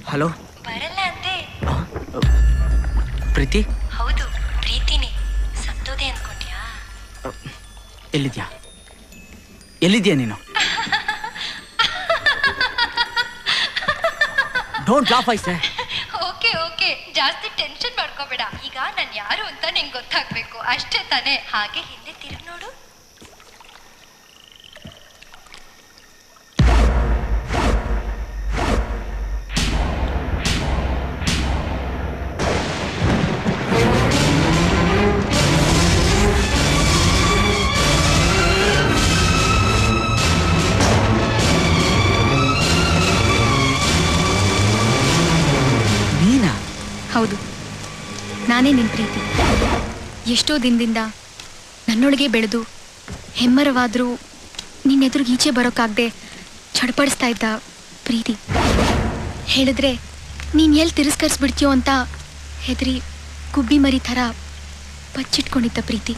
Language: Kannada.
ಹಲೋ. ಬರಲ್ಲ ಅಂದೆ. ಪ್ರೀತಿ? ಹೌದು, ಪ್ರೀತಿನೇ. ಸತ್ತೋದೆ ಅನ್ಕೊಂಡ್ಯಾ? ಎಲ್ಲಿದ್ಯಾ? ಎಲ್ಲಿದ್ಯಾ ನೀನು? Don't laugh I say. Okay okay, ಜಾಸ್ತಿ ಟೆನ್ಷನ್ ಮಾಡ್ಕೋಬೇಡ. ಈಗ ನಾನು ಯಾರು ಅಂತ ನಿಂಗೆ ಗೊತ್ತಾಗ್ಬೇಕು ಅಷ್ಟೇ ತಾನೇ. ಹಾಗೆ ಹಿಂದೆ ತಿರುಗಿ ನೋಡು. ಹೌದು, ನಾನೇ ನಿನ್ನ ಪ್ರೀತಿ. ಎಷ್ಟೋ ದಿನದಿಂದ ನನ್ನೊಳಗೆ ಬೆಳೆದು ಹೆಮ್ಮರವಾದರೂ ನಿನ್ನೆದುರಿಗೆ ಈಚೆ ಬರೋಕ್ಕಾಗದೆ ಚಡ್ಪಡಿಸ್ತಾ ಇದ್ದ ಪ್ರೀತಿ. ಹೇಳಿದ್ರೆ ನೀನು ಎಲ್ಲಿ ತಿರಸ್ಕರಿಸ್ಬಿಡ್ತೀಯೋ ಅಂತ ಹೆದರಿ ಗುಬ್ಬಿ ಮರಿ ಥರ ಬಚ್ಚಿಟ್ಕೊಂಡಿದ್ದ ಪ್ರೀತಿ.